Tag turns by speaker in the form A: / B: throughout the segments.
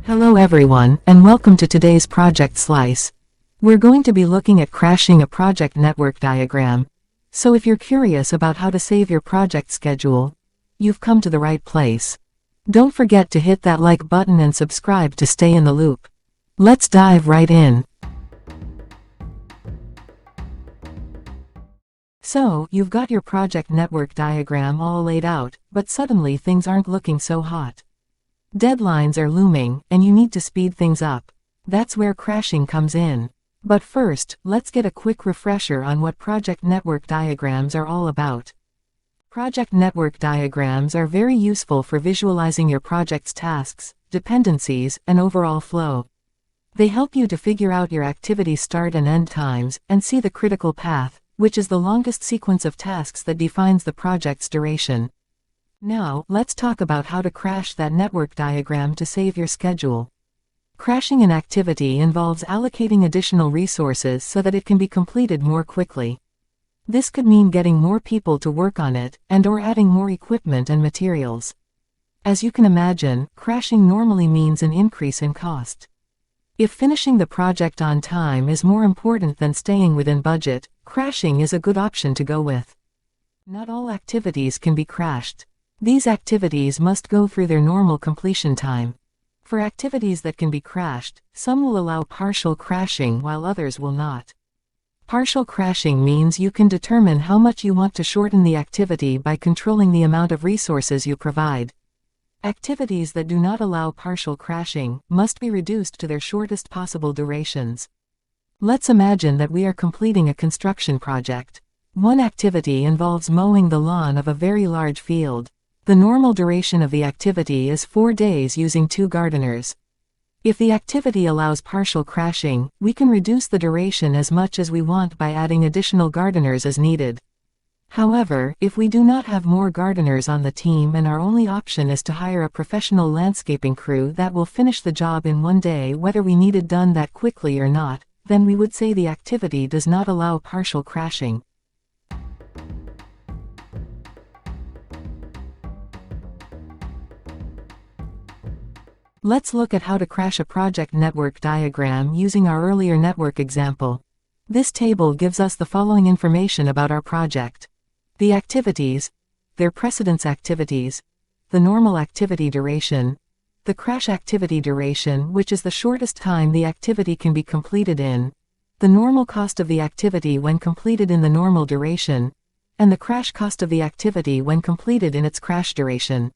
A: Hello everyone, and welcome to today's Project Slice. We're going to be looking at crashing a project network diagram. So if you're curious about how to save your project schedule, you've come to the right place. Don't forget to hit that like button and subscribe to stay in the loop. Let's dive right in. So, you've got your project network diagram all laid out, but suddenly things aren't looking so hot. Deadlines are looming, and you need to speed things up. That's where crashing comes in. But first, let's get a quick refresher on what project network diagrams are all about. Project network diagrams are very useful for visualizing your project's tasks, dependencies, and overall flow. They help you to figure out your activity start and end times, and see the critical path, which is the longest sequence of tasks that defines the project's duration. Now, let's talk about how to crash that network diagram to save your schedule. Crashing an activity involves allocating additional resources so that it can be completed more quickly. This could mean getting more people to work on it, and/or adding more equipment and materials. As you can imagine, crashing normally means an increase in cost. If finishing the project on time is more important than staying within budget, crashing is a good option to go with. Not all activities can be crashed. These activities must go through their normal completion time. For activities that can be crashed, some will allow partial crashing while others will not. Partial crashing means you can determine how much you want to shorten the activity by controlling the amount of resources you provide. Activities that do not allow partial crashing must be reduced to their shortest possible durations. Let's imagine that we are completing a construction project. One activity involves mowing the lawn of a very large field. The normal duration of the activity is 4 days using 2 gardeners. If the activity allows partial crashing, we can reduce the duration as much as we want by adding additional gardeners as needed. However, if we do not have more gardeners on the team and our only option is to hire a professional landscaping crew that will finish the job in 1 day whether we need it done that quickly or not, then we would say the activity does not allow partial crashing. Let's look at how to crash a project network diagram using our earlier network example. This table gives us the following information about our project: the activities, their precedence activities, the normal activity duration, the crash activity duration, which is the shortest time the activity can be completed in, the normal cost of the activity when completed in the normal duration, and the crash cost of the activity when completed in its crash duration.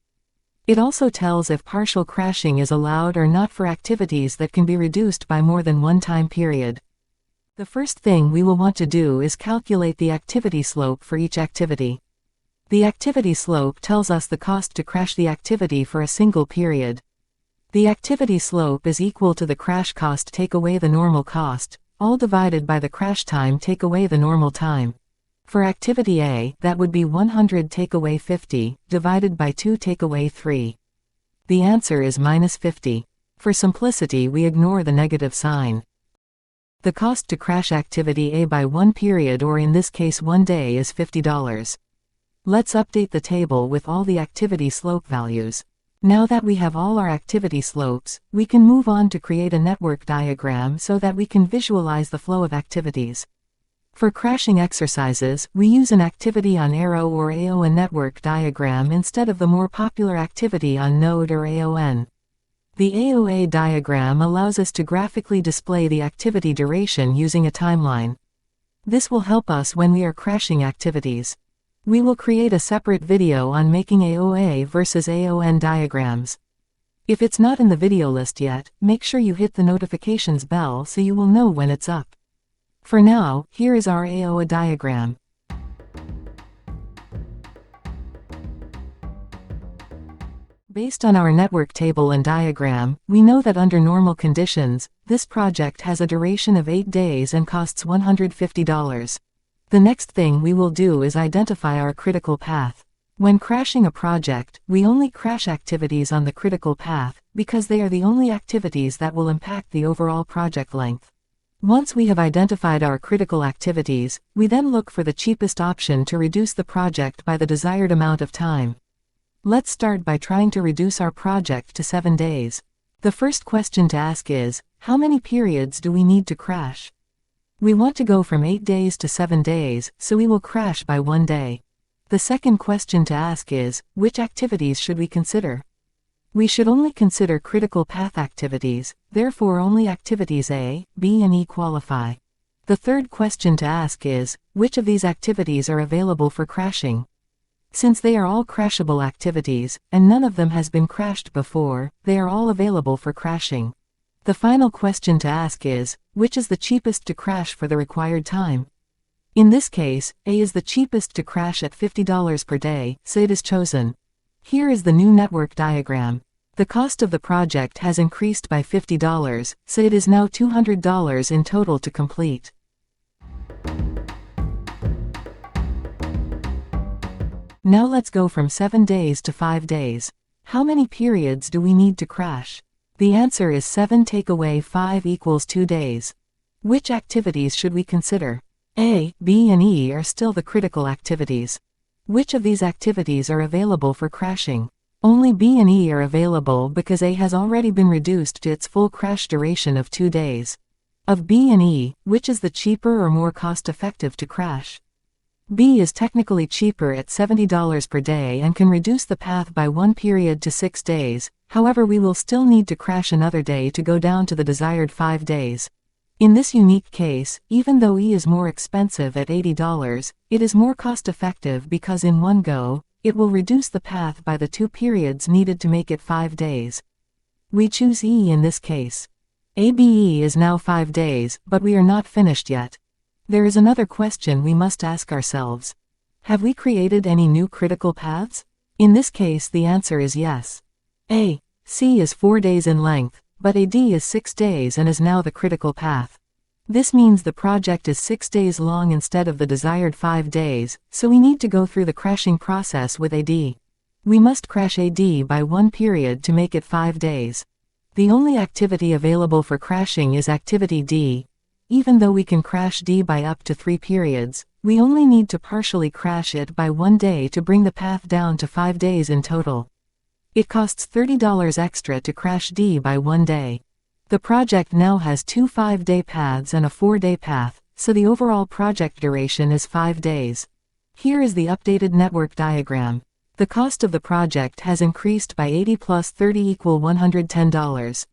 A: It also tells if partial crashing is allowed or not for activities that can be reduced by more than one time period. The first thing we will want to do is calculate the activity slope for each activity. The activity slope tells us the cost to crash the activity for a single period. The activity slope is equal to the crash cost take away the normal cost, all divided by the crash time take away the normal time. For activity A, that would be 100 take away 50, divided by 2 take away 3. The answer is -50. For simplicity we ignore the negative sign. The cost to crash activity A by 1 period, or in this case 1 day, is $50. Let's update the table with all the activity slope values. Now that we have all our activity slopes, we can move on to create a network diagram so that we can visualize the flow of activities. For crashing exercises, we use an activity on arrow or AON network diagram instead of the more popular activity on node or AON. The AOA diagram allows us to graphically display the activity duration using a timeline. This will help us when we are crashing activities. We will create a separate video on making AOA versus AON diagrams. If it's not in the video list yet, make sure you hit the notifications bell so you will know when it's up. For now, here is our AOA diagram. Based on our network table and diagram, we know that under normal conditions, this project has a duration of 8 days and costs $150. The next thing we will do is identify our critical path. When crashing a project, we only crash activities on the critical path, because they are the only activities that will impact the overall project length. Once we have identified our critical activities, we then look for the cheapest option to reduce the project by the desired amount of time. Let's start by trying to reduce our project to 7 days. The first question to ask is, how many periods do we need to crash? We want to go from 8 days to 7 days, so we will crash by 1 day. The second question to ask is, which activities should we consider? We should only consider critical path activities, therefore only activities A, B and E qualify. The third question to ask is, which of these activities are available for crashing? Since they are all crashable activities, and none of them has been crashed before, they are all available for crashing. The final question to ask is, which is the cheapest to crash for the required time? In this case, A is the cheapest to crash at $50 per day, so it is chosen. Here is the new network diagram. The cost of the project has increased by $50, so it is now $200 in total to complete. Now let's go from 7 days to 5 days. How many periods do we need to crash? The answer is 7 take away 5 equals 2 days. Which activities should we consider? A, B and E are still the critical activities. Which of these activities are available for crashing? Only B and E are available because A has already been reduced to its full crash duration of 2 days. Of B and E, which is the cheaper or more cost-effective to crash? B is technically cheaper at $70 per day and can reduce the path by 1 period to 6 days, however we will still need to crash another day to go down to the desired 5 days. In this unique case, even though E is more expensive at $80, it is more cost-effective because in one go, it will reduce the path by the 2 periods needed to make it 5 days. We choose E in this case. ABE is now 5 days, but we are not finished yet. There is another question we must ask ourselves. Have we created any new critical paths? In this case the answer is yes. A, C is 4 days in length, but AD is 6 days and is now the critical path. This means the project is 6 days long instead of the desired 5 days, so we need to go through the crashing process with AD. We must crash AD by 1 period to make it 5 days. The only activity available for crashing is activity D. Even though we can crash D by up to 3 periods, we only need to partially crash it by 1 day to bring the path down to 5 days in total. It costs $30 extra to crash D by 1 day. The project now has 2 5-day paths and a 4-day path, so the overall project duration is 5 days. Here is the updated network diagram. The cost of the project has increased by 80 plus 30 equal $110.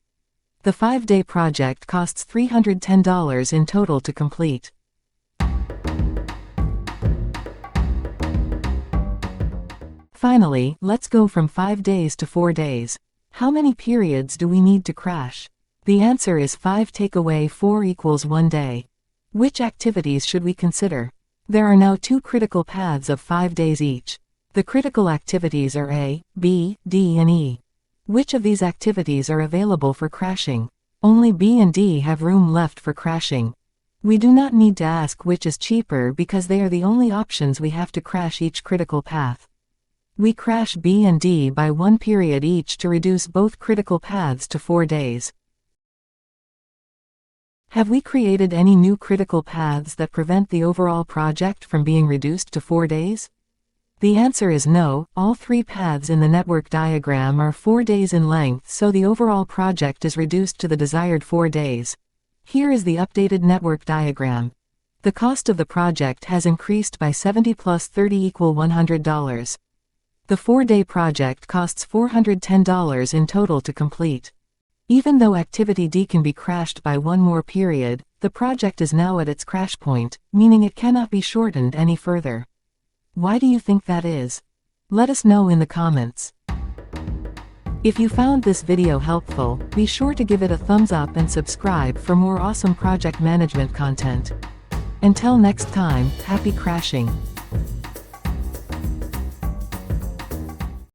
A: The 5-day project costs $310 in total to complete. Finally, let's go from 5 days to 4 days. How many periods do we need to crash? The answer is 5 take away 4 equals 1 day. Which activities should we consider? There are now 2 critical paths of 5 days each. The critical activities are A, B, D and E. Which of these activities are available for crashing? Only B and D have room left for crashing. We do not need to ask which is cheaper because they are the only options we have to crash each critical path. We crash B and D by 1 period each to reduce both critical paths to 4 days. Have we created any new critical paths that prevent the overall project from being reduced to 4 days? The answer is no. All 3 paths in the network diagram are 4 days in length, so the overall project is reduced to the desired 4 days. Here is the updated network diagram. The cost of the project has increased by 70 plus 30 equal $100. The 4-day project costs $410 in total to complete. Even though activity D can be crashed by 1 more period, the project is now at its crash point, meaning it cannot be shortened any further. Why do you think that is? Let us know in the comments. If you found this video helpful, be sure to give it a thumbs up and subscribe for more awesome project management content. Until next time, happy crashing!